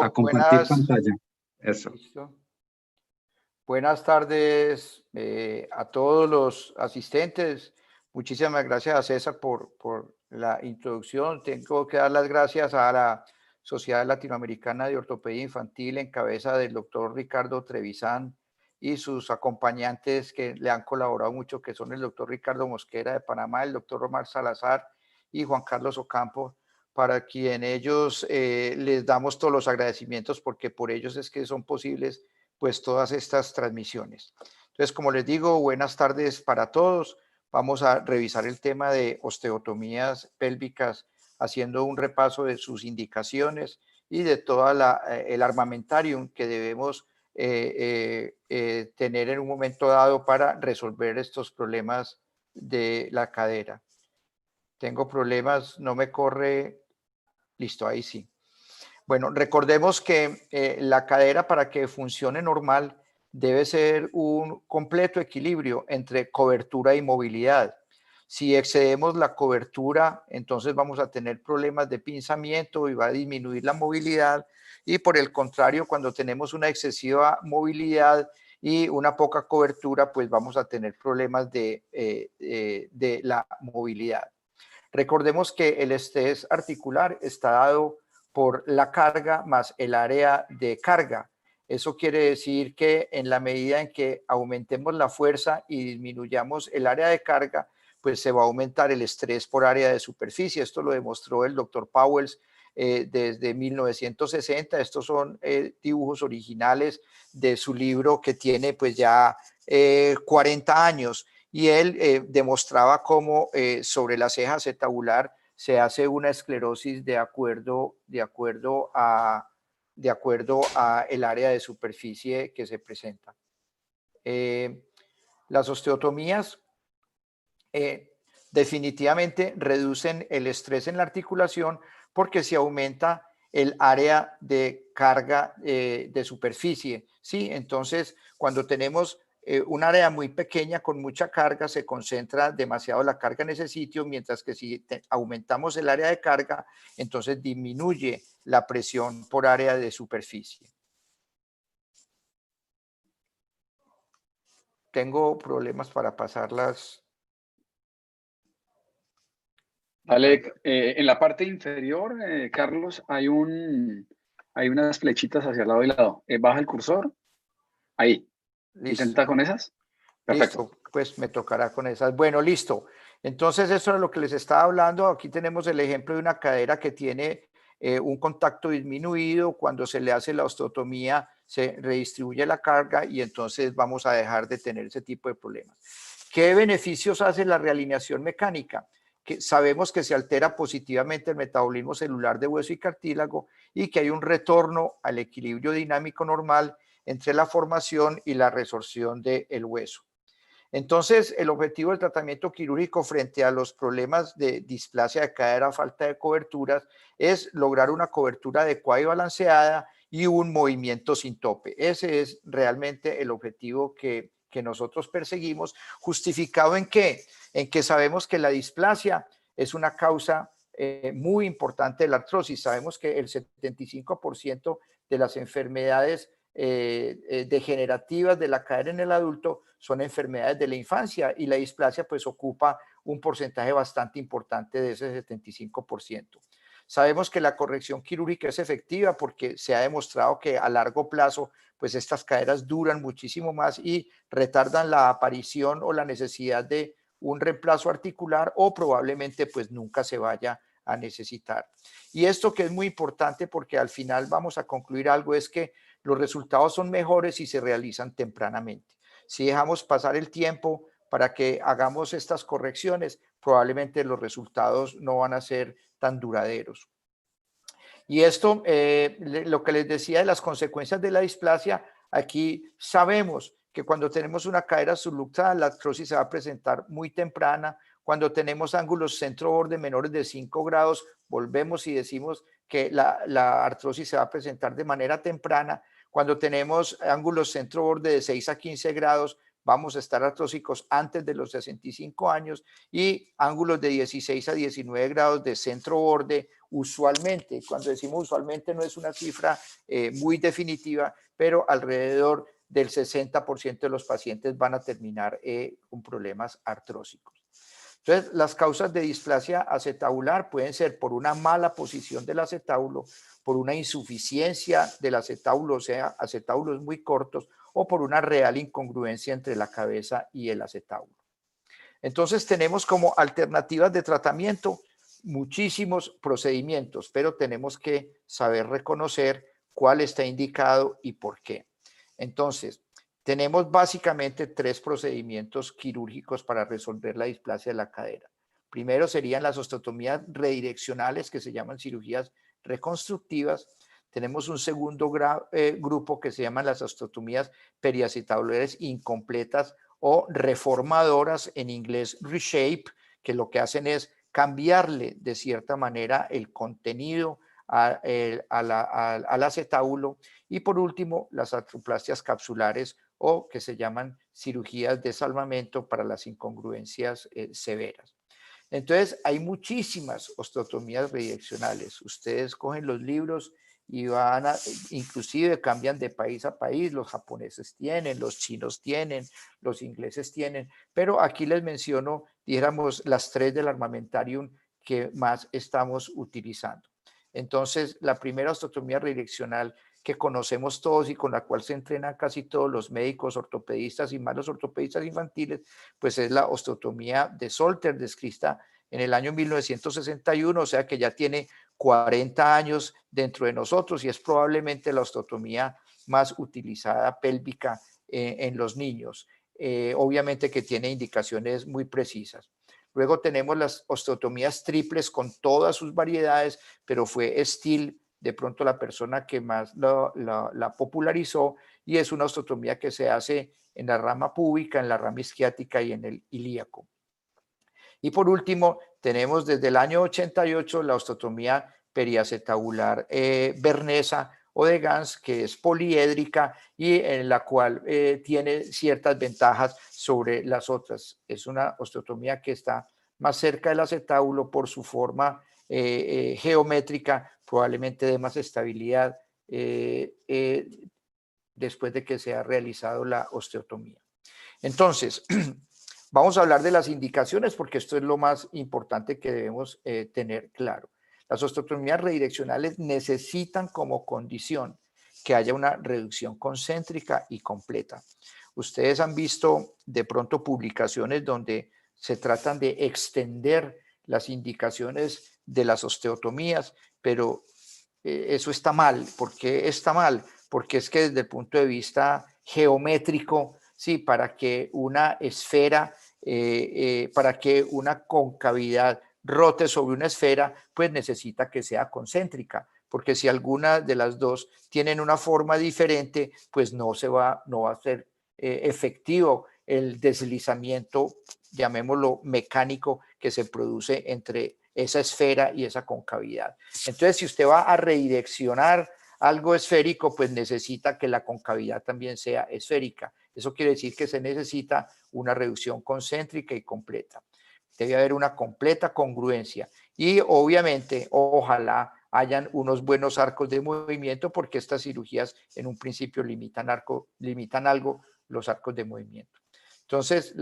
a Listo, compartir pantalla. Eso. listo. Buenas tardes a todos los asistentes. Muchísimas gracias a César por la introducción. Tengo que dar las gracias a la Sociedad Latinoamericana de Ortopedia Infantil en cabeza del doctor Ricardo Trevisan y sus acompañantes que le han colaborado mucho, que son el doctor Ricardo Mosquera de Panamá, el doctor Omar Salazar y Juan Carlos Ocampo, para quien ellos les damos todos los agradecimientos porque por ellos es que son posibles pues todas estas transmisiones. Entonces, como les digo, buenas tardes para todos. Vamos a revisar el tema de osteotomías pélvicas, haciendo un repaso de sus indicaciones y de todo el armamentarium que debemos tener en un momento dado para resolver estos problemas de la cadera. Tengo problemas, no me corre. Listo, ahí sí. Bueno, recordemos que la cadera, para que funcione normal, debe ser un completo equilibrio entre cobertura y movilidad. Si excedemos la cobertura, entonces vamos a tener problemas de pinzamiento y va a disminuir la movilidad. Y por el contrario, cuando tenemos una excesiva movilidad y una poca cobertura, pues vamos a tener problemas de la movilidad. Recordemos que el estrés articular está dado por la carga más el área de carga. Eso quiere decir que en la medida en que aumentemos la fuerza y disminuyamos el área de carga, pues se va a aumentar el estrés por área de superficie. Esto lo demostró el doctor Pauwels desde 1960. Estos son dibujos originales de su libro que tiene pues ya 40 años. Y él demostraba cómo sobre la ceja acetabular se hace una esclerosis de acuerdo a el área de superficie que se presenta. Las osteotomías definitivamente reducen el estrés en la articulación porque se aumenta el área de carga de superficie, ¿sí? Entonces, cuando tenemos un área muy pequeña con mucha carga, se concentra demasiado la carga en ese sitio, mientras que si aumentamos el área de carga, entonces disminuye la presión por área de superficie. Tengo problemas para pasarlas. Dale, en la parte inferior, Carlos, hay unas flechitas hacia el lado y lado. Baja el cursor. Ahí. Listo. ¿Intenta con esas? Perfecto. Listo, pues me tocará con esas. Bueno, listo. Entonces, eso es lo que les estaba hablando. Aquí tenemos el ejemplo de una cadera que tiene un contacto disminuido. Cuando se le hace la osteotomía, se redistribuye la carga y entonces vamos a dejar de tener ese tipo de problemas. ¿Qué beneficios hace la realineación mecánica? Que sabemos que se altera positivamente el metabolismo celular de hueso y cartílago y que hay un retorno al equilibrio dinámico normal entre la formación y la resorción del hueso. Entonces, el objetivo del tratamiento quirúrgico frente a los problemas de displasia de cadera, falta de coberturas, es lograr una cobertura adecuada y balanceada y un movimiento sin tope. Ese es realmente el objetivo que nosotros perseguimos, justificado ¿en qué? En que sabemos que la displasia es una causa muy importante de la artrosis. Sabemos que el 75% de las enfermedades degenerativas de la cadera en el adulto son enfermedades de la infancia y la displasia pues ocupa un porcentaje bastante importante de ese 75%. Sabemos que la corrección quirúrgica es efectiva porque se ha demostrado que a largo plazo pues estas caderas duran muchísimo más y retardan la aparición o la necesidad de un reemplazo articular o probablemente pues nunca se vaya a necesitar. Y esto que es muy importante porque al final vamos a concluir algo es que los resultados son mejores si se realizan tempranamente. Si dejamos pasar el tiempo para que hagamos estas correcciones, probablemente los resultados no van a ser tan duraderos. Y esto, lo que les decía de las consecuencias de la displasia, aquí sabemos que cuando tenemos una cadera subluxada, la artrosis se va a presentar muy temprana. Cuando tenemos ángulos centro-borde menores de 5 grados, volvemos y decimos que la artrosis se va a presentar de manera temprana. Cuando tenemos ángulos centro-borde de 6 a 15 grados, vamos a estar artrósicos antes de los 65 años y ángulos de 16 a 19 grados de centro borde usualmente. Cuando decimos usualmente no es una cifra muy definitiva, pero alrededor del 60% de los pacientes van a terminar con problemas artrósicos. Entonces, las causas de displasia acetabular pueden ser por una mala posición del acetábulo, por una insuficiencia del acetábulo, o sea, acetábulos muy cortos, o por una real incongruencia entre la cabeza y el acetábulo. Entonces, tenemos como alternativas de tratamiento muchísimos procedimientos, pero tenemos que saber reconocer cuál está indicado y por qué. Entonces, tenemos básicamente 3 procedimientos quirúrgicos para resolver la displasia de la cadera. Primero serían las osteotomías redireccionales, que se llaman cirugías reconstructivas. Tenemos un segundo grupo que se llaman las osteotomías periacetabulares incompletas o reformadoras, en inglés reshape, que lo que hacen es cambiarle de cierta manera el contenido al acetábulo. Y por último, las artroplastias capsulares o que se llaman cirugías de salvamento para las incongruencias severas. Entonces, hay muchísimas osteotomías redireccionales. Ustedes cogen los libros y inclusive cambian de país a país. Los japoneses tienen, los chinos tienen, los ingleses tienen, pero aquí les menciono, dijéramos, las 3 del armamentarium que más estamos utilizando. Entonces, la primera osteotomía redireccional que conocemos todos y con la cual se entrenan casi todos los médicos ortopedistas y más los ortopedistas infantiles, pues es la osteotomía de Solter, descrita en el año 1961, o sea que ya tiene 40 años dentro de nosotros y es probablemente la osteotomía más utilizada pélvica en los niños. Obviamente que tiene indicaciones muy precisas. Luego tenemos las osteotomías triples con todas sus variedades, pero fue Steele de pronto la persona que más la popularizó, y es una osteotomía que se hace en la rama púbica, en la rama isquiática y en el ilíaco. Y por último, tenemos desde el año 88 la osteotomía periacetabular Bernesa o de Gans, que es poliédrica y en la cual tiene ciertas ventajas sobre las otras. Es una osteotomía que está más cerca del acetábulo por su forma geométrica, probablemente de más estabilidad después de que se ha realizado la osteotomía. Entonces, vamos a hablar de las indicaciones porque esto es lo más importante que debemos tener claro. Las osteotomías redireccionales necesitan como condición que haya una reducción concéntrica y completa. Ustedes han visto de pronto publicaciones donde se tratan de extender las indicaciones de las osteotomías, pero eso está mal. ¿Por qué está mal? Porque es que desde el punto de vista geométrico, sí, para que una esfera, para que una concavidad rote sobre una esfera, pues necesita que sea concéntrica, porque si alguna de las dos tienen una forma diferente, pues no va a ser efectivo el deslizamiento, llamémoslo mecánico, que se produce entre esa esfera y esa concavidad. Entonces, si usted va a redireccionar algo esférico, pues necesita que la concavidad también sea esférica. Eso quiere decir que se necesita una reducción concéntrica y completa. Debe haber una completa congruencia y obviamente, ojalá hayan unos buenos arcos de movimiento, porque estas cirugías en un principio limitan algo los arcos de movimiento. Entonces,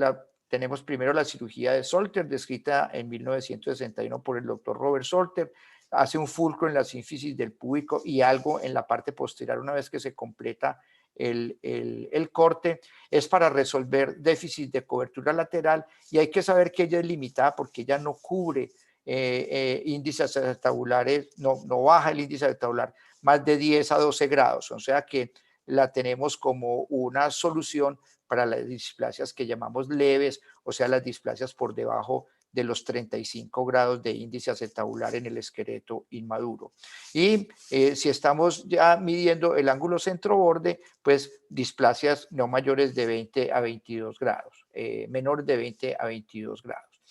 tenemos primero la cirugía de Solter, descrita en 1961 por el doctor Robert Solter. Hace un fulcro en la sínfisis del púbico y algo en la parte posterior una vez que se completa el corte. Es para resolver déficit de cobertura lateral y hay que saber que ella es limitada porque ella no cubre índices acetabulares, no baja el índice acetabular más de 10 a 12 grados, o sea que la tenemos como una solución para las displasias que llamamos leves, o sea, las displasias por debajo de los 35 grados de índice acetabular en el esqueleto inmaduro. Y si estamos ya midiendo el ángulo centro-borde, pues displasias no mayores de 20 a 22 grados, menores de 20 a 22 grados.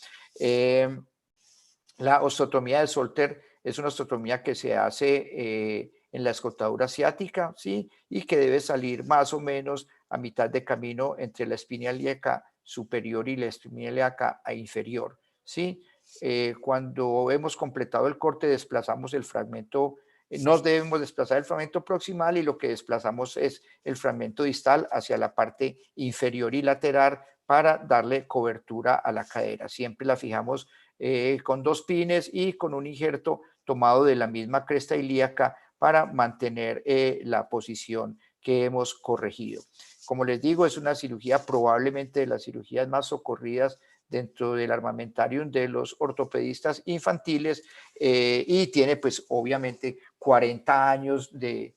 La osteotomía de Solter es una osteotomía que se hace en la escotadura ciática, ¿sí? Y que debe salir más o menos a mitad de camino entre la espina ilíaca superior y la espina ilíaca inferior, ¿sí? Cuando hemos completado el corte, desplazamos el fragmento, no debemos desplazar el fragmento proximal y lo que desplazamos es el fragmento distal hacia la parte inferior y lateral para darle cobertura a la cadera. Siempre la fijamos con 2 pines y con un injerto tomado de la misma cresta ilíaca para mantener la posición que hemos corregido. Como les digo, es una cirugía probablemente de las cirugías más socorridas dentro del armamentarium de los ortopedistas infantiles y tiene pues obviamente 40 años de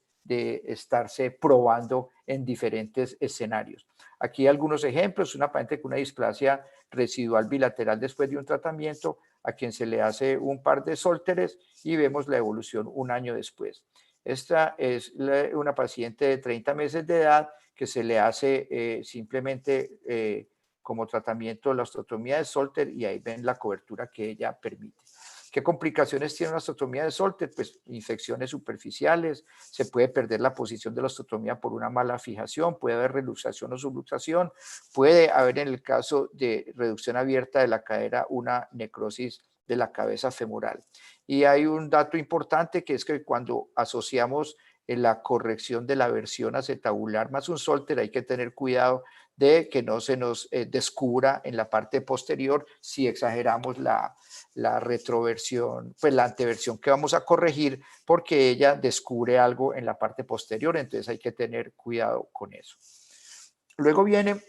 estarse probando en diferentes escenarios. Aquí algunos ejemplos, una paciente con una displasia residual bilateral después de un tratamiento a quien se le hace un par de sólteres y vemos la evolución un año después. Esta es una paciente de 30 meses de edad que se le hace simplemente como tratamiento la osteotomía de Solter y ahí ven la cobertura que ella permite. ¿Qué complicaciones tiene una osteotomía de Solter? Pues infecciones superficiales, se puede perder la posición de la osteotomía por una mala fijación, puede haber reluxación o subluxación, puede haber en el caso de reducción abierta de la cadera una necrosis de la cabeza femoral. Y hay un dato importante que es que cuando asociamos la corrección de la versión acetabular más un Solter, hay que tener cuidado de que no se nos descubra en la parte posterior si exageramos la retroversión, pues la anteversión que vamos a corregir, porque ella descubre algo en la parte posterior, entonces hay que tener cuidado con eso. Luego viene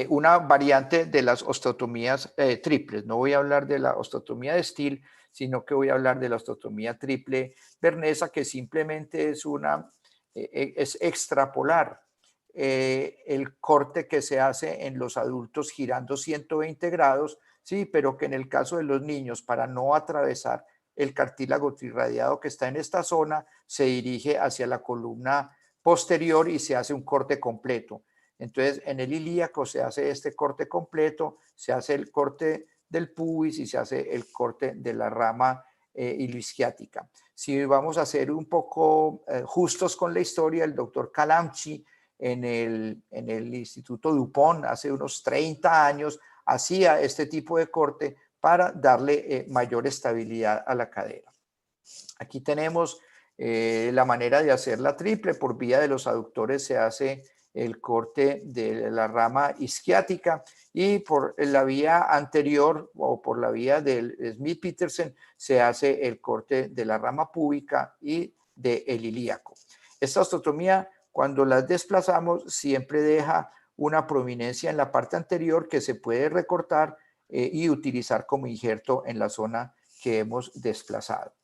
una variante de las osteotomías triples. No voy a hablar de la osteotomía de Still, sino que voy a hablar de la osteotomía triple vernesa, que simplemente es es extrapolar el corte que se hace en los adultos girando 120 grados, sí, pero que en el caso de los niños, para no atravesar el cartílago trirradiado que está en esta zona, se dirige hacia la columna posterior y se hace un corte completo. Entonces, en el ilíaco se hace este corte completo, se hace el corte del pubis y se hace el corte de la rama ilioisquiática. Si vamos a ser un poco justos con la historia, el doctor Calamchi en el Instituto Dupont hace unos 30 años hacía este tipo de corte para darle mayor estabilidad a la cadera. Aquí tenemos la manera de hacer la triple. Por vía de los aductores se hace el corte de la rama isquiática y por la vía anterior o por la vía del Smith-Petersen se hace el corte de la rama púbica y del ilíaco. Esta osteotomía, cuando las desplazamos, siempre deja una prominencia en la parte anterior que se puede recortar y utilizar como injerto en la zona que hemos desplazado.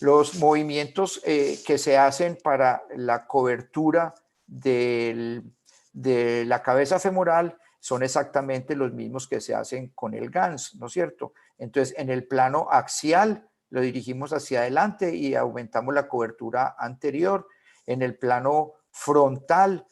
Los movimientos que se hacen para la cobertura de la cabeza femoral son exactamente los mismos que se hacen con el GANS, ¿no es cierto? Entonces, en el plano axial lo dirigimos hacia adelante y aumentamos la cobertura anterior. En el plano frontal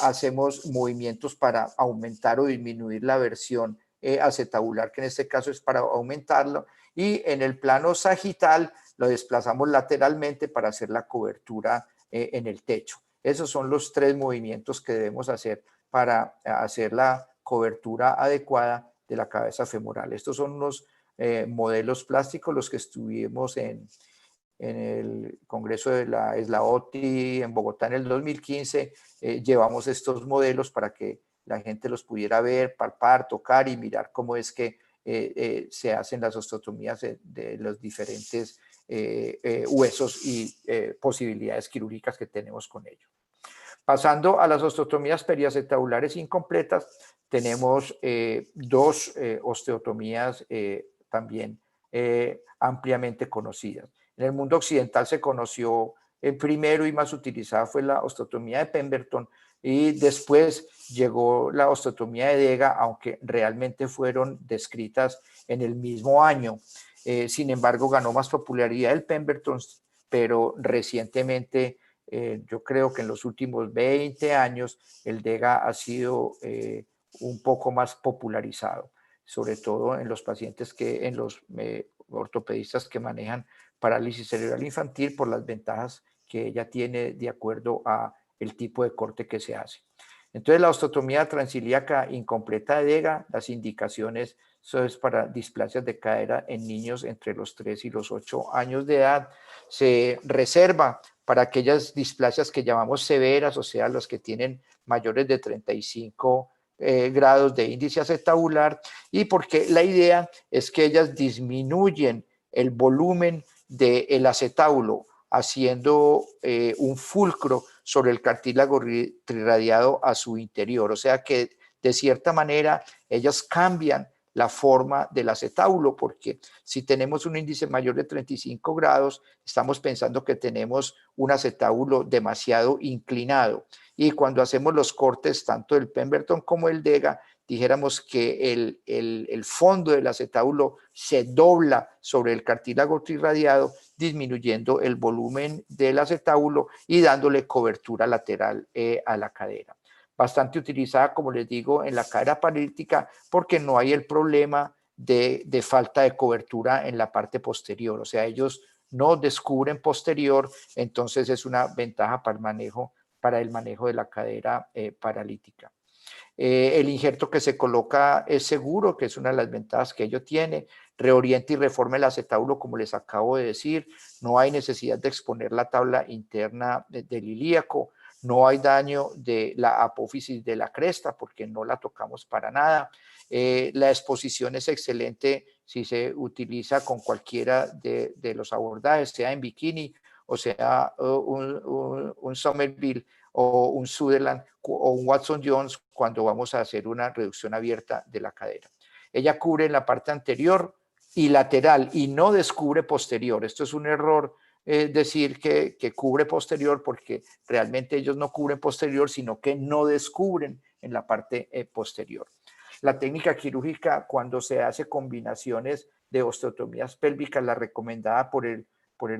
hacemos movimientos para aumentar o disminuir la versión acetabular, que en este caso es para aumentarlo. Y en el plano sagital lo desplazamos lateralmente para hacer la cobertura en el techo. Esos son los 3 movimientos que debemos hacer para hacer la cobertura adecuada de la cabeza femoral. Estos son unos modelos plásticos, los que estuvimos en el Congreso de la SLAOTI en Bogotá en el 2015. Llevamos estos modelos para que la gente los pudiera ver, palpar, tocar y mirar cómo es que se hacen las osteotomías de los diferentes huesos y posibilidades quirúrgicas que tenemos con ello. Pasando a las osteotomías periacetabulares incompletas, tenemos 2 osteotomías también ampliamente conocidas. En el mundo occidental se conoció el primero y más utilizada fue la osteotomía de Pemberton y después llegó la osteotomía de Dega, aunque realmente fueron descritas en el mismo año. Sin embargo, ganó más popularidad el Pemberton, pero recientemente, yo creo que en los últimos 20 años, el Dega ha sido un poco más popularizado, sobre todo en los pacientes en los ortopedistas que manejan parálisis cerebral infantil por las ventajas que ella tiene de acuerdo a el tipo de corte que se hace. Entonces, la osteotomía transilíaca incompleta de Dega, las indicaciones son para displasias de cadera en niños entre los 3 y los 8 años de edad. Se reserva para aquellas displasias que llamamos severas, o sea, los que tienen mayores de 35 grados de índice acetabular, y porque la idea es que ellas disminuyen el volumen del acetábulo, haciendo un fulcro sobre el cartílago trirradiado a su interior. O sea que de cierta manera ellas cambian la forma del acetábulo, porque si tenemos un índice mayor de 35 grados, estamos pensando que tenemos un acetábulo demasiado inclinado. Y cuando hacemos los cortes, tanto el Pemberton como el Dega, dijéramos que el fondo del acetábulo se dobla sobre el cartílago trirradiado, disminuyendo el volumen del acetábulo y dándole cobertura lateral a la cadera. Bastante utilizada, como les digo, en la cadera paralítica porque no hay el problema de falta de cobertura en la parte posterior. O sea, ellos no descubren posterior, entonces es una ventaja para el manejo de la cadera paralítica. El injerto que se coloca es seguro, que es una de las ventajas que ello tiene. Reorienta y reforma el acetábulo, como les acabo de decir. No hay necesidad de exponer la tabla interna del ilíaco. No hay daño de la apófisis de la cresta porque no la tocamos para nada. La exposición es excelente si se utiliza con cualquiera de los abordajes, sea en bikini o sea un Somerville o un Sutherland o un Watson Jones cuando vamos a hacer una reducción abierta de la cadera. Ella cubre la parte anterior y lateral y no descubre posterior. Esto es un error decir que cubre posterior porque realmente ellos no cubren posterior, sino que no descubren en la parte posterior. La técnica quirúrgica, cuando se hace combinaciones de osteotomías pélvicas, la recomendada por el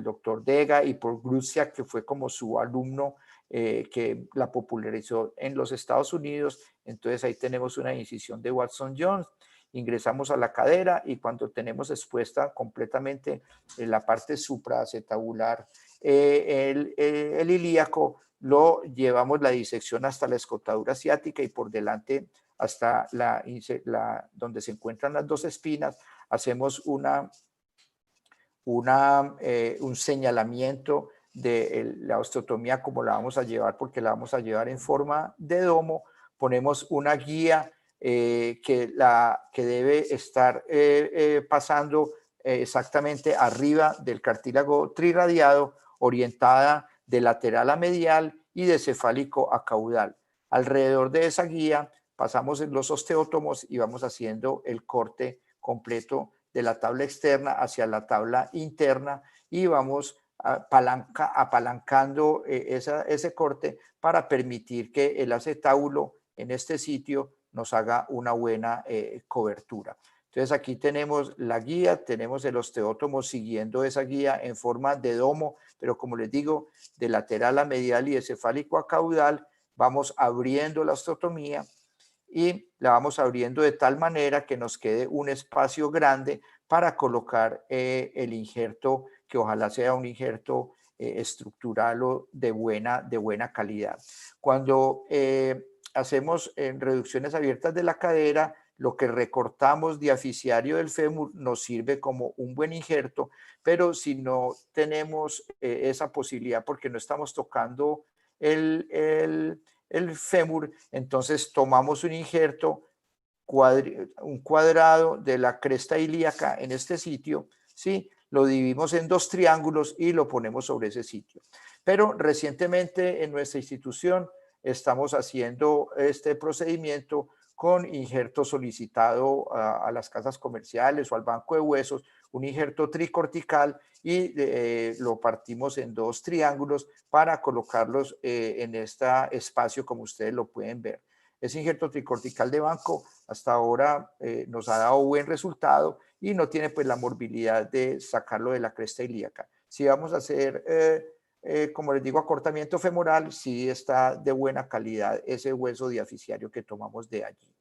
doctor Dega y por Gruziak, que fue como su alumno que la popularizó en los Estados Unidos. Entonces ahí tenemos una incisión de Watson Jones, ingresamos a la cadera y cuando tenemos expuesta completamente la parte supraacetabular, el ilíaco, lo llevamos la disección hasta la escotadura ciática y por delante hasta donde se encuentran las dos espinas, hacemos un señalamiento de la osteotomía como la vamos a llevar, porque la vamos a llevar en forma de domo. Ponemos una guía que debe estar pasando exactamente arriba del cartílago trirradiado, orientada de lateral a medial y de cefálico a caudal. Alrededor de esa guía pasamos en los osteótomos y vamos haciendo el corte completo de la tabla externa hacia la tabla interna y vamos apalancando ese corte para permitir que el acetábulo en este sitio nos haga una buena cobertura. Entonces aquí tenemos la guía, tenemos el osteótomo siguiendo esa guía en forma de domo, pero como les digo, de lateral a medial y de cefálico a caudal, vamos abriendo la osteotomía y la vamos abriendo de tal manera que nos quede un espacio grande para colocar el injerto, que ojalá sea un injerto estructural o de buena calidad. Cuando hacemos reducciones abiertas de la cadera, lo que recortamos diaficiario del fémur nos sirve como un buen injerto, pero si no tenemos esa posibilidad porque no estamos tocando el fémur, entonces tomamos un injerto, un cuadrado de la cresta ilíaca en este sitio, ¿sí? Lo dividimos en dos triángulos y lo ponemos sobre ese sitio. Pero recientemente en nuestra institución estamos haciendo este procedimiento con injerto solicitado a las casas comerciales o al banco de huesos, un injerto tricortical y lo partimos en dos triángulos para colocarlos en este espacio como ustedes lo pueden ver. Ese injerto tricortical de banco hasta ahora nos ha dado buen resultado y no tiene pues la morbilidad de sacarlo de la cresta ilíaca. Si vamos a hacer, como les digo, acortamiento femoral, sí está de buena calidad ese hueso diaficiario que tomamos de allí.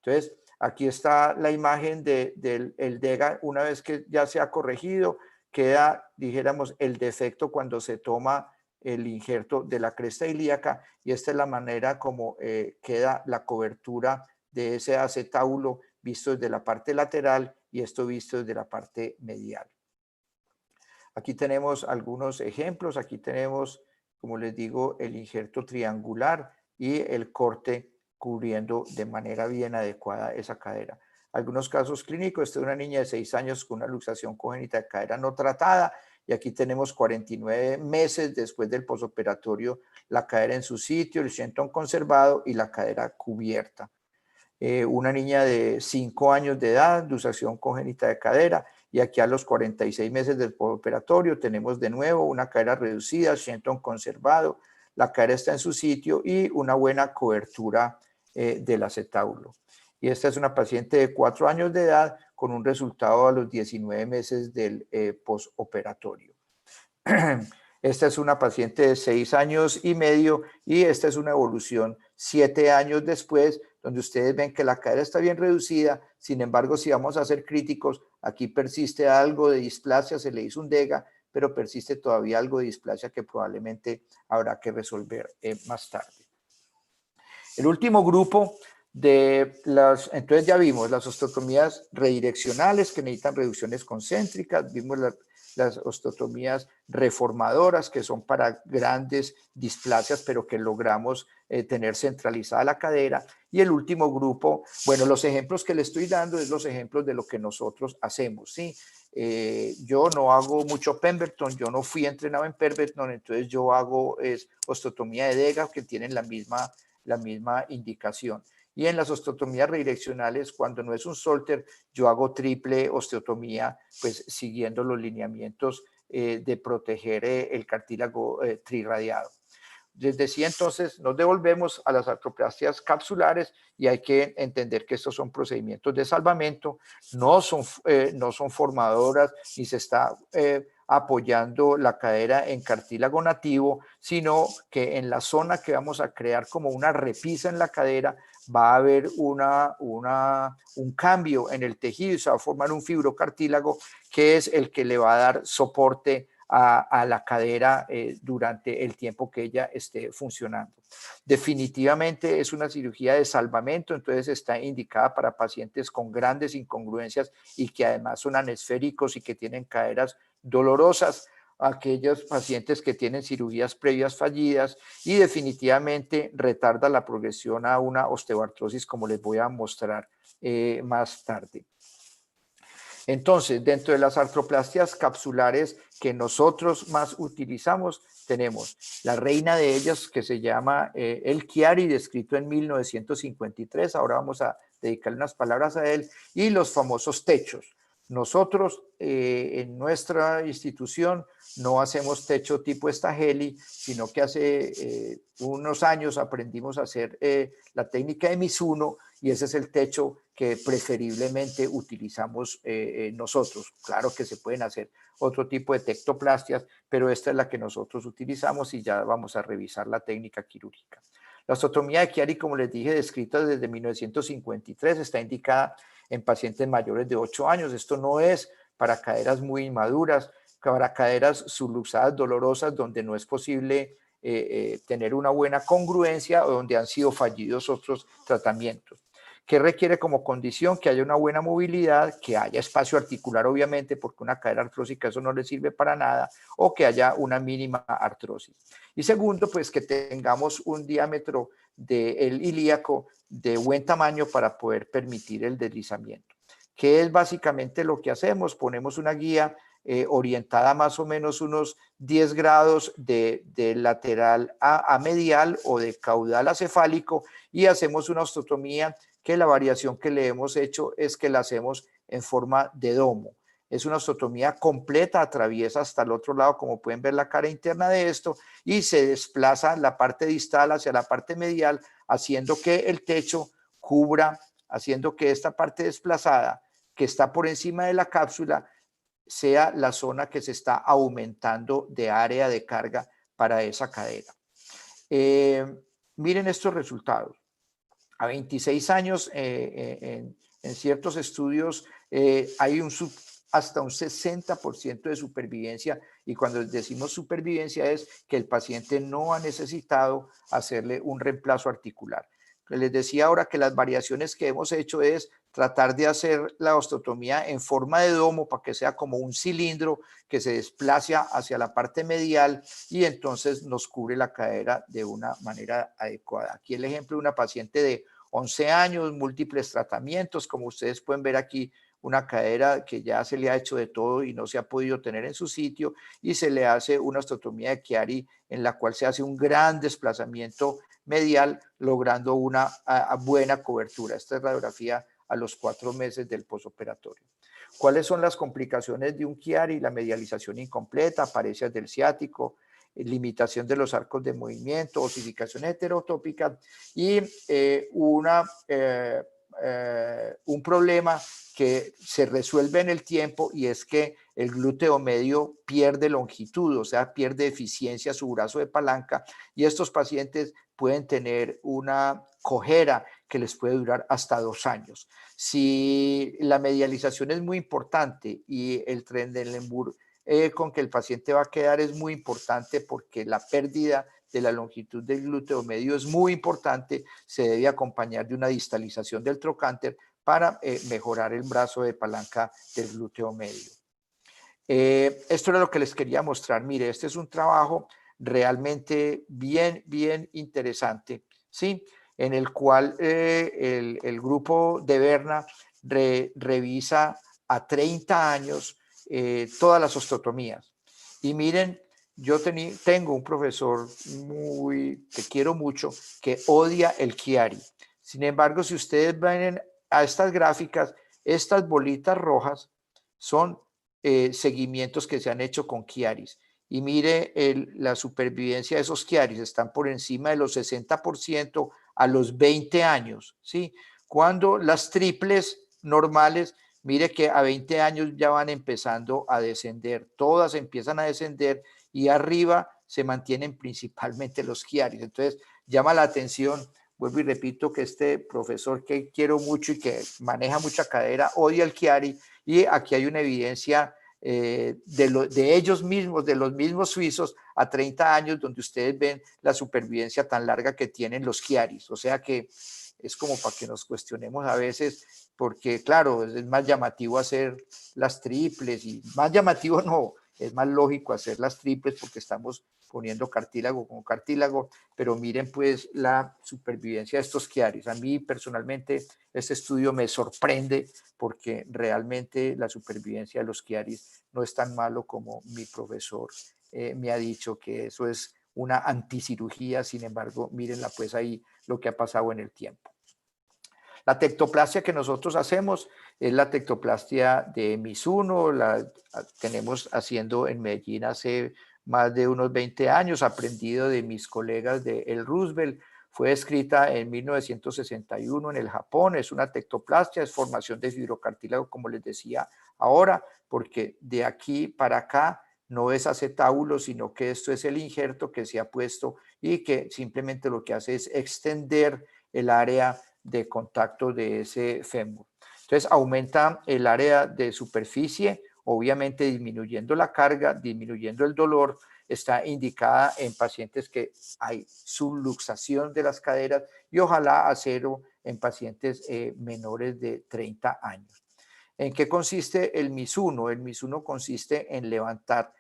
Entonces, aquí está la imagen del Dega una vez que ya se ha corregido, queda, dijéramos, el defecto cuando se toma el injerto de la cresta ilíaca, y esta es la manera como queda la cobertura de ese acetábulo visto desde la parte lateral y esto visto desde la parte medial. Aquí tenemos algunos ejemplos. Aquí tenemos, como les digo, el injerto triangular y el corte cubriendo de manera bien adecuada esa cadera. Algunos casos clínicos, esta es una niña de 6 años con una luxación congénita de cadera no tratada, y aquí tenemos 49 meses después del posoperatorio, la cadera en su sitio, el shenton conservado y la cadera cubierta. Una niña de 5 años de edad, luxación congénita de cadera, y aquí a los 46 meses del postoperatorio tenemos de nuevo una cadera reducida, shenton conservado, la cadera está en su sitio y una buena cobertura del acetábulo. Y esta es una paciente de 4 años de edad con un resultado a los 19 meses del postoperatorio. Esta es una paciente de 6 años y medio y esta es una evolución 7 años después, donde ustedes ven que la cadera está bien reducida. Sin embargo, si vamos a ser críticos, aquí persiste algo de displasia, se le hizo un DEGA, pero persiste todavía algo de displasia que probablemente habrá que resolver más tarde. El último grupo entonces ya vimos las osteotomías redireccionales que necesitan reducciones concéntricas, vimos las osteotomías reformadoras que son para grandes displasias pero que logramos tener centralizada la cadera, y el último grupo, bueno, los ejemplos que le estoy dando es los ejemplos de lo que nosotros hacemos, ¿sí? Yo no hago mucho Pemberton, yo no fui entrenado en Pemberton, entonces yo hago osteotomía de DEGA que tienen la misma indicación. Y en las osteotomías redireccionales, cuando no es un Solter, yo hago triple osteotomía, pues siguiendo los lineamientos de proteger el cartílago trirradiado. Desde sí, entonces, nos devolvemos a las artroplastias capsulares y hay que entender que estos son procedimientos de salvamento, no son formadoras ni se está apoyando la cadera en cartílago nativo, sino que en la zona que vamos a crear como una repisa en la cadera va a haber un cambio en el tejido y se va a formar un fibrocartílago que es el que le va a dar soporte a la cadera durante el tiempo que ella esté funcionando. Definitivamente es una cirugía de salvamento, entonces está indicada para pacientes con grandes incongruencias y que además son anesféricos y que tienen caderas dolorosas, aquellos pacientes que tienen cirugías previas fallidas, y definitivamente retarda la progresión a una osteoartrosis, como les voy a mostrar más tarde. Entonces, dentro de las artroplastias capsulares que nosotros más utilizamos, tenemos la reina de ellas que se llama el Chiari, descrito en 1953. Ahora vamos a dedicarle unas palabras a él. Y los famosos techos. Nosotros en nuestra institución no hacemos techo tipo Stageli, sino que hace unos años aprendimos a hacer la técnica de Mizuno, y ese es el techo que preferiblemente utilizamos nosotros. Claro que se pueden hacer otro tipo de tectoplastias, pero esta es la que nosotros utilizamos y ya vamos a revisar la técnica quirúrgica. La osteotomía de Chiari, como les dije, descrita desde 1953, está indicada en pacientes mayores de 8 años. Esto no es para caderas muy inmaduras, para caderas subluxadas dolorosas donde no es posible tener una buena congruencia o donde han sido fallidos otros tratamientos. ¿Qué requiere como condición? Que haya una buena movilidad, que haya espacio articular, obviamente, porque una cadera artrósica eso no le sirve para nada, o que haya una mínima artrosis. Y segundo, pues que tengamos un diámetro del ilíaco de buen tamaño para poder permitir el deslizamiento. ¿Qué es básicamente lo que hacemos? Ponemos una guía orientada más o menos unos 10 grados de lateral a medial o de caudal a cefálico, y hacemos una osteotomía que la variación que le hemos hecho es que la hacemos en forma de domo. Es una osteotomía completa, atraviesa hasta el otro lado, como pueden ver la cara interna de esto, y se desplaza la parte distal hacia la parte medial, haciendo que el techo cubra, haciendo que esta parte desplazada que está por encima de la cápsula sea la zona que se está aumentando de área de carga para esa cadera. Miren estos resultados. A 26 años, en ciertos estudios, hay un hasta un 60% de supervivencia, y cuando decimos supervivencia es que el paciente no ha necesitado hacerle un reemplazo articular. Les decía ahora que las variaciones que hemos hecho es tratar de hacer la osteotomía en forma de domo para que sea como un cilindro que se desplace hacia la parte medial y entonces nos cubre la cadera de una manera adecuada. Aquí el ejemplo de una paciente de 11 años, múltiples tratamientos, como ustedes pueden ver aquí, una cadera que ya se le ha hecho de todo y no se ha podido tener en su sitio, y se le hace una osteotomía de Chiari en la cual se hace un gran desplazamiento medial, logrando una buena cobertura. Esta es radiografía a los 4 meses del posoperatorio. ¿Cuáles son las complicaciones de un Chiari? La medialización incompleta, apariencias del ciático, limitación de los arcos de movimiento, osificación heterotópica y un problema que se resuelve en el tiempo, y es que el glúteo medio pierde longitud, o sea, pierde eficiencia su brazo de palanca, y estos pacientes pueden tener una cojera que les puede durar hasta 2 años. Si la medialización es muy importante y el Trendelenburg con que el paciente va a quedar es muy importante, porque la pérdida de la longitud del glúteo medio es muy importante, se debe acompañar de una distalización del trocánter para mejorar el brazo de palanca del glúteo medio. Esto era lo que les quería mostrar. Mire, este es un trabajo realmente bien interesante, ¿sí? En el cual el grupo de Berna revisa a 30 años todas las osteotomías. Y miren, yo tengo un profesor que quiero mucho, que odia el Chiari. Sin embargo, si ustedes ven a estas gráficas, estas bolitas rojas son seguimientos que se han hecho con Chiaris. Y mire, la supervivencia de esos Chiaris están por encima de los 60% a los 20 años, ¿sí? Cuando las triples normales, mire que a 20 años ya van empezando a descender, todas empiezan a descender, y arriba se mantienen principalmente los Chiaris. Entonces, llama la atención, vuelvo y repito, que este profesor que quiero mucho y que maneja mucha cadera, odia el Chiari, y aquí hay una evidencia de ellos mismos, de los mismos suizos, a 30 años, donde ustedes ven la supervivencia tan larga que tienen los Chiaris. O sea que es como para que nos cuestionemos a veces, porque claro, es más llamativo hacer las triples, y más llamativo no, es más lógico hacer las triples porque estamos poniendo cartílago con cartílago, pero miren pues la supervivencia de estos Chiaris. A mí personalmente este estudio me sorprende, porque realmente la supervivencia de los Chiaris no es tan malo como mi profesor me ha dicho, que eso es una anticirugía. Sin embargo, mírenla pues ahí lo que ha pasado en el tiempo. La tectoplastia que nosotros hacemos es la tectoplastia de MIS1, la tenemos haciendo en Medellín hace más de unos 20 años, aprendido de mis colegas de El Roosevelt. Fue escrita en 1961 en el Japón, es una tectoplastia, es formación de fibrocartílago, como les decía ahora, porque de aquí para acá no es acetábulo, sino que esto es el injerto que se ha puesto y que simplemente lo que hace es extender el área de contacto de ese fémur. Entonces aumenta el área de superficie, obviamente disminuyendo la carga, disminuyendo el dolor. Está indicada en pacientes que hay subluxación de las caderas, y ojalá a cero en pacientes menores de 30 años. ¿En qué consiste el MIS1? El MIS1 consiste en levantar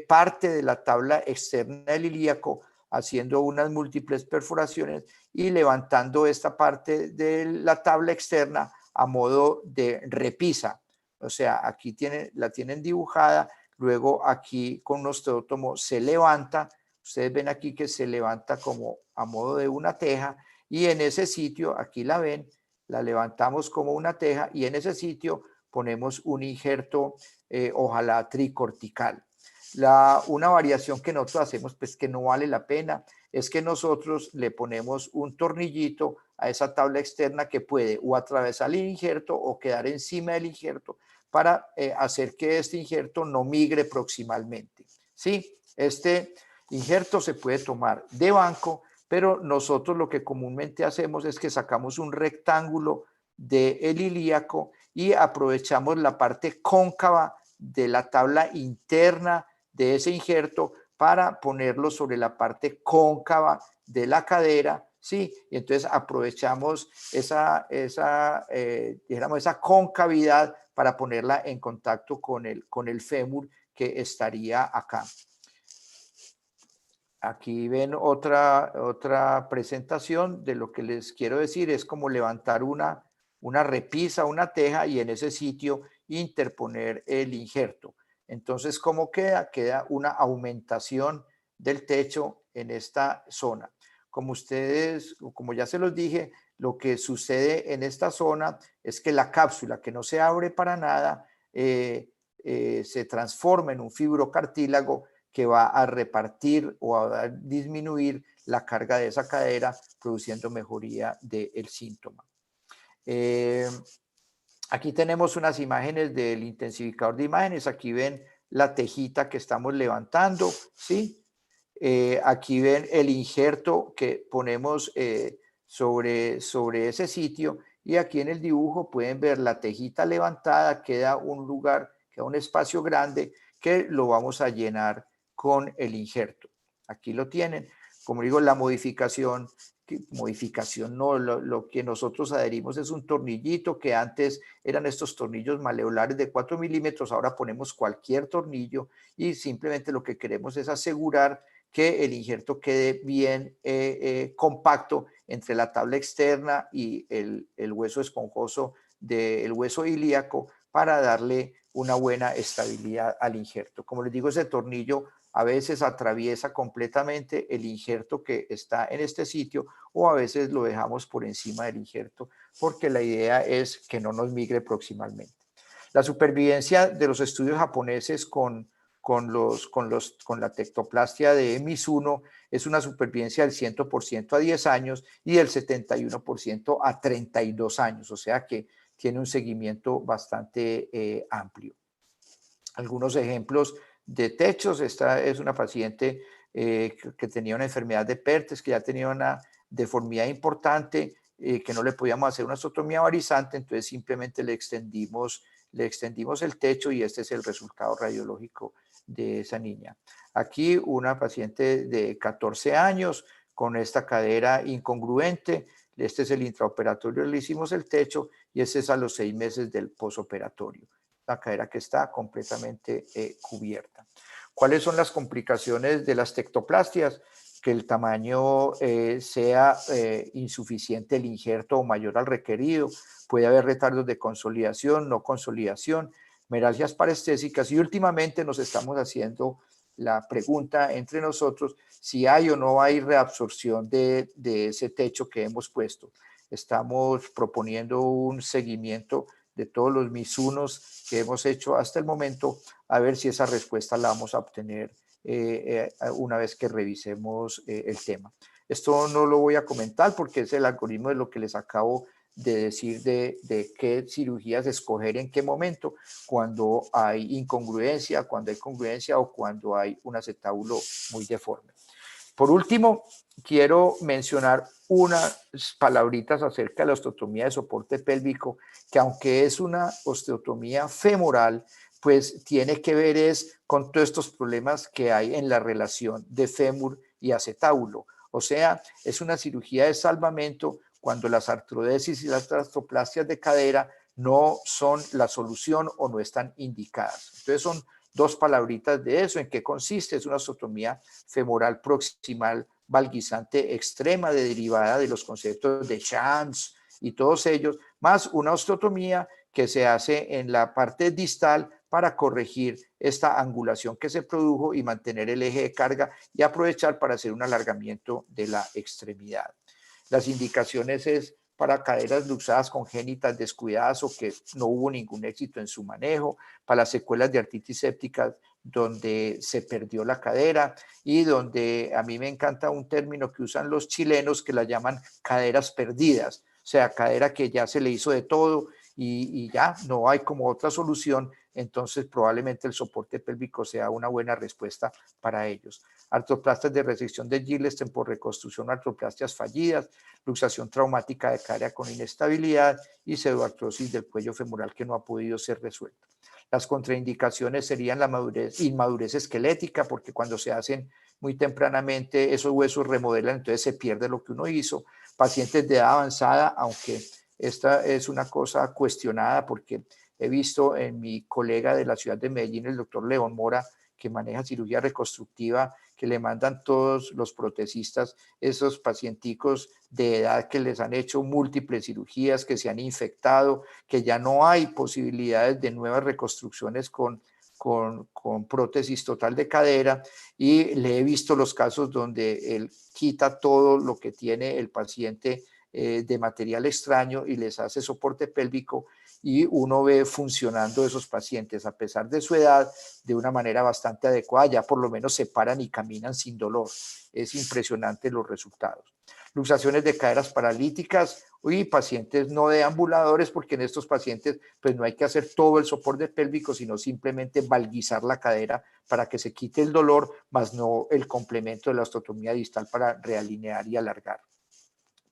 parte de la tabla externa del ilíaco, haciendo unas múltiples perforaciones y levantando esta parte de la tabla externa a modo de repisa. O sea, aquí la tienen dibujada, luego aquí con un osteótomo se levanta. Ustedes ven aquí que se levanta como a modo de una teja, y en ese sitio, aquí la ven, la levantamos como una teja, y en ese sitio ponemos un injerto, ojalá tricortical. Una variación que nosotros hacemos, pues que no vale la pena, es que nosotros le ponemos un tornillito a esa tabla externa que puede o atravesar el injerto o quedar encima del injerto, para hacer que este injerto no migre proximalmente. Sí, este injerto se puede tomar de banco, pero nosotros lo que comúnmente hacemos es que sacamos un rectángulo del ilíaco y aprovechamos la parte cóncava de la tabla interna de ese injerto para ponerlo sobre la parte cóncava de la cadera, ¿sí? Y entonces aprovechamos dijéramos, esa concavidad para ponerla en contacto con el fémur que estaría acá. Aquí ven otra presentación de lo que les quiero decir. Es como levantar una repisa, una teja, y en ese sitio interponer el injerto. Entonces, ¿cómo queda? Queda una aumentación del techo en esta zona. Como ya se los dije, lo que sucede en esta zona es que la cápsula, que no se abre para nada, se transforma en un fibrocartílago que va a repartir o a disminuir la carga de esa cadera, produciendo mejoría del síntoma. Aquí tenemos unas imágenes del intensificador de imágenes. Aquí ven la tejita que estamos levantando, ¿sí? Aquí ven el injerto que ponemos sobre ese sitio, y aquí en el dibujo pueden ver la tejita levantada. Queda un lugar, queda un espacio grande que lo vamos a llenar con el injerto. Aquí lo tienen. Como digo, la modificación no, lo que nosotros adherimos es un tornillito, que antes eran estos tornillos maleolares de 4 milímetros, ahora ponemos cualquier tornillo, y simplemente lo que queremos es asegurar que el injerto quede bien compacto entre la tabla externa y el hueso esponjoso del hueso ilíaco, para darle una buena estabilidad al injerto. Como les digo, ese tornillo a veces atraviesa completamente el injerto que está en este sitio, o a veces lo dejamos por encima del injerto, porque la idea es que no nos migre proximalmente. La supervivencia de los estudios japoneses con la tectoplastia de Mizuno es una supervivencia del 100% a 10 años y del 71% a 32 años, o sea que tiene un seguimiento bastante amplio. Algunos ejemplos de techos. Esta es una paciente que tenía una enfermedad de Pertes, que ya tenía una deformidad importante, que no le podíamos hacer una osteotomía varizante, entonces simplemente le extendimos el techo, y este es el resultado radiológico de esa niña. Aquí una paciente de 14 años con esta cadera incongruente. Este es el intraoperatorio, le hicimos el techo, y este es a los 6 meses del posoperatorio. La cadera que está completamente cubierta. ¿Cuáles son las complicaciones de las tectoplastias? Que el tamaño sea insuficiente el injerto o mayor al requerido. Puede haber retardos de consolidación, no consolidación, meralgias parestésicas, y últimamente nos estamos haciendo la pregunta entre nosotros si hay o no hay reabsorción de ese techo que hemos puesto. Estamos proponiendo un seguimiento de todos los Mizunos que hemos hecho hasta el momento, a ver si esa respuesta la vamos a obtener una vez que revisemos el tema. Esto no lo voy a comentar porque es el algoritmo de lo que les acabo de decir de qué cirugías escoger en qué momento, cuando hay incongruencia, cuando hay congruencia o cuando hay un acetábulo muy deforme. Por último, quiero mencionar unas palabritas acerca de la osteotomía de soporte pélvico, que aunque es una osteotomía femoral, pues tiene que ver con todos estos problemas que hay en la relación de fémur y acetábulo. O sea, es una cirugía de salvamento cuando las artrodesis y las trastoplastias de cadera no son la solución o no están indicadas. Entonces son dos palabritas de eso. ¿En qué consiste? Es una osteotomía femoral proximal valguizante extrema derivada de los conceptos de Shams y todos ellos, más una osteotomía que se hace en la parte distal para corregir esta angulación que se produjo y mantener el eje de carga y aprovechar para hacer un alargamiento de la extremidad. Las indicaciones es para caderas luxadas congénitas descuidadas o que no hubo ningún éxito en su manejo, para las secuelas de artritis séptica donde se perdió la cadera, y donde a mí me encanta un término que usan los chilenos que la llaman caderas perdidas, o sea, cadera que ya se le hizo de todo y ya no hay como otra solución, entonces probablemente el soporte pélvico sea una buena respuesta para ellos. Artroplastias de resección de Gilles, temporreconstrucción, artroplastias fallidas, luxación traumática de cadera con inestabilidad y pseudoartrosis del cuello femoral que no ha podido ser resuelta. Las contraindicaciones serían la inmadurez esquelética, porque cuando se hacen muy tempranamente esos huesos remodelan, entonces se pierde lo que uno hizo. Pacientes de edad avanzada, aunque esta es una cosa cuestionada, porque he visto en mi colega de la ciudad de Medellín, el doctor León Mora, que maneja cirugía reconstructiva, que le mandan todos los protesistas esos pacienticos de edad que les han hecho múltiples cirugías, que se han infectado, que ya no hay posibilidades de nuevas reconstrucciones con prótesis total de cadera, y le he visto los casos donde él quita todo lo que tiene el paciente de material extraño y les hace soporte pélvico, y uno ve funcionando esos pacientes a pesar de su edad de una manera bastante adecuada, ya por lo menos se paran y caminan sin dolor. Es impresionante los resultados. Luxaciones de caderas paralíticas y pacientes no deambuladores, porque en estos pacientes pues no hay que hacer todo el soporte pélvico, sino simplemente valguizar la cadera para que se quite el dolor, más no el complemento de la osteotomía distal para realinear y alargar.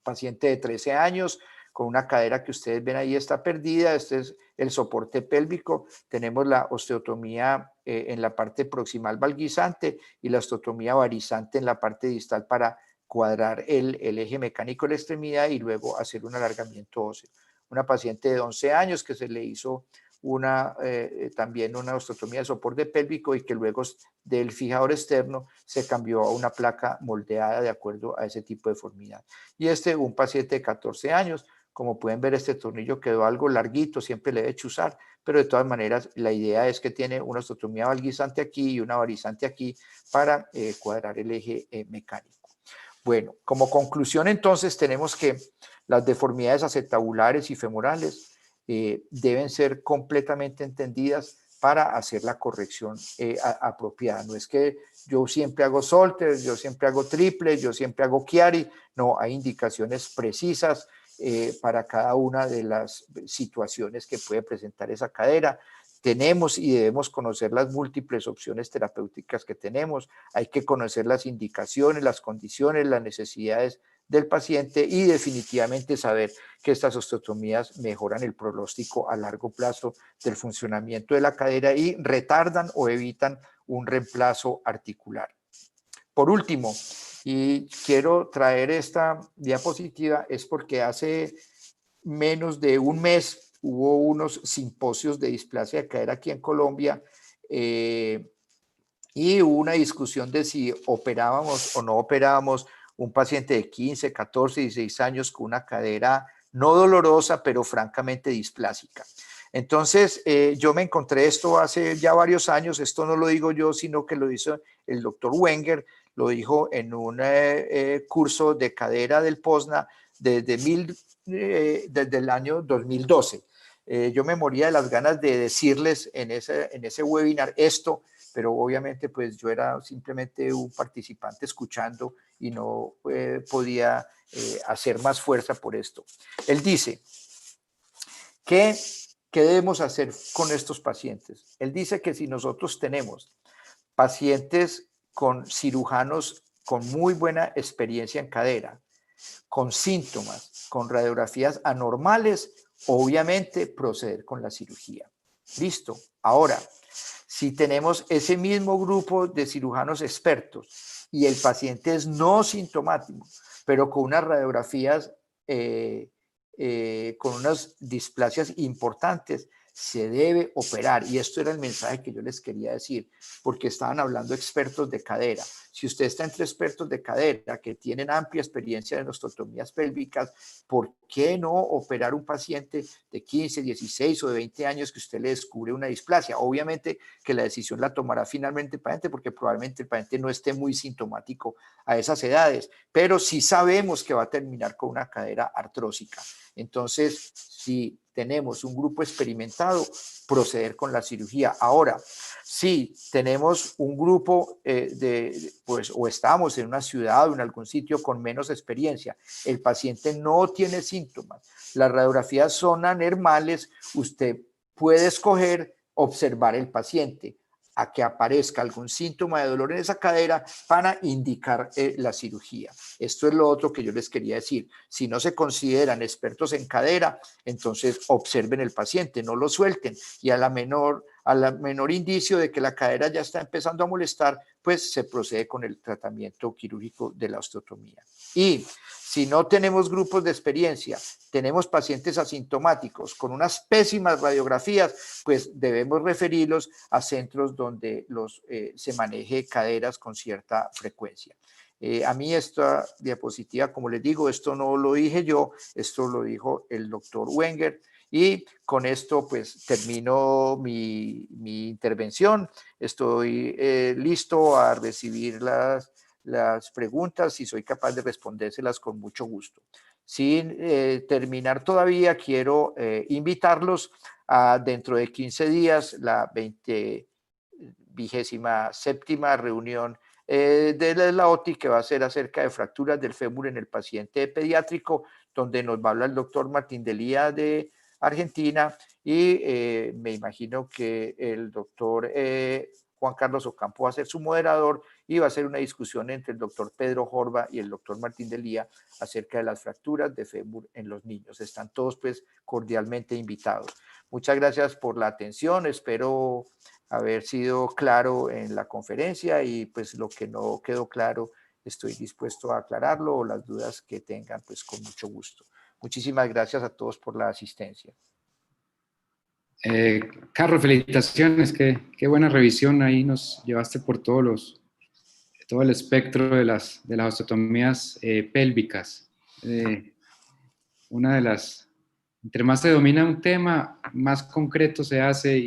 Paciente de 13 años con una cadera que ustedes ven ahí está perdida. Este es el soporte pélvico. Tenemos la osteotomía en la parte proximal valguizante y la osteotomía varizante en la parte distal para cuadrar el eje mecánico de la extremidad y luego hacer un alargamiento óseo. Una paciente de 11 años que se le hizo también una osteotomía de soporte pélvico y que luego del fijador externo se cambió a una placa moldeada de acuerdo a ese tipo de deformidad. Y un paciente de 14 años, como pueden ver, este tornillo quedó algo larguito, siempre le debe chuzar, pero de todas maneras la idea es que tiene una osteotomía valguizante aquí y una varizante aquí para cuadrar el eje mecánico. Bueno, como conclusión entonces tenemos que las deformidades acetabulares y femorales deben ser completamente entendidas para hacer la corrección apropiada. No es que yo siempre hago Solter, yo siempre hago triple, yo siempre hago Chiari. No, hay indicaciones precisas para cada una de las situaciones que puede presentar esa cadera. Tenemos y debemos conocer las múltiples opciones terapéuticas que tenemos. Hay que conocer las indicaciones, las condiciones, las necesidades del paciente y definitivamente saber que estas osteotomías mejoran el pronóstico a largo plazo del funcionamiento de la cadera y retardan o evitan un reemplazo articular. Por último, y quiero traer esta diapositiva, es porque hace menos de un mes hubo unos simposios de displasia de cadera aquí en Colombia y hubo una discusión de si operábamos o no operábamos un paciente de 15, 14, 16 años con una cadera no dolorosa, pero francamente displásica. Entonces, yo me encontré esto hace ya varios años. Esto no lo digo yo, sino que lo hizo el doctor Wenger, lo dijo en un curso de cadera del POSNA desde el año 2012. Yo me moría de las ganas de decirles en ese webinar esto, pero obviamente pues yo era simplemente un participante escuchando y no podía hacer más fuerza por esto. Él dice que ¿qué debemos hacer con estos pacientes? Él dice que si nosotros tenemos pacientes con cirujanos con muy buena experiencia en cadera, con síntomas, con radiografías anormales, obviamente proceder con la cirugía. Listo. Ahora, si tenemos ese mismo grupo de cirujanos expertos y el paciente es no sintomático, pero con unas radiografías con unas displasias importantes, se debe operar. Y esto era el mensaje que yo les quería decir, porque estaban hablando expertos de cadera. Si usted está entre expertos de cadera que tienen amplia experiencia en osteotomías pélvicas, ¿por qué no operar un paciente de 15, 16 o de 20 años que usted le descubre una displasia? Obviamente que la decisión la tomará finalmente el paciente, porque probablemente el paciente no esté muy sintomático a esas edades, pero sí sabemos que va a terminar con una cadera artrósica. Entonces, si tenemos un grupo experimentado, proceder con la cirugía. Ahora, si tenemos un grupo pues, o estamos en una ciudad o en algún sitio con menos experiencia, el paciente no tiene síntomas, las radiografías son anormales, usted puede escoger observar el paciente a que aparezca algún síntoma de dolor en esa cadera para indicar la cirugía. Esto es lo otro que yo les quería decir. Si no se consideran expertos en cadera, entonces observen el paciente, no lo suelten, y a la menor indicio de que la cadera ya está empezando a molestar, pues se procede con el tratamiento quirúrgico de la osteotomía. Y si no tenemos grupos de experiencia, tenemos pacientes asintomáticos con unas pésimas radiografías, pues debemos referirlos a centros donde se maneje caderas con cierta frecuencia. A mí esta diapositiva, como les digo, esto no lo dije yo, esto lo dijo el doctor Wenger. Y con esto pues termino mi intervención. Estoy listo a recibir las preguntas y soy capaz de respondérselas con mucho gusto. Sin terminar todavía, quiero invitarlos a dentro de 15 días la 27ª reunión de la OTI, que va a ser acerca de fracturas del fémur en el paciente pediátrico, donde nos va a hablar el doctor Martín Delía de Argentina, y me imagino que el doctor Juan Carlos Ocampo va a ser su moderador, y va a ser una discusión entre el doctor Pedro Jorba y el doctor Martín Delía acerca de las fracturas de fémur en los niños. Están todos pues cordialmente invitados. Muchas gracias por la atención, espero haber sido claro en la conferencia, y pues lo que no quedó claro estoy dispuesto a aclararlo, o las dudas que tengan pues con mucho gusto. Muchísimas gracias a todos por la asistencia. Carlos, felicitaciones, qué buena revisión, ahí nos llevaste por todo el espectro de las osteotomías pélvicas. Entre más se domina un tema, más concreto se hace.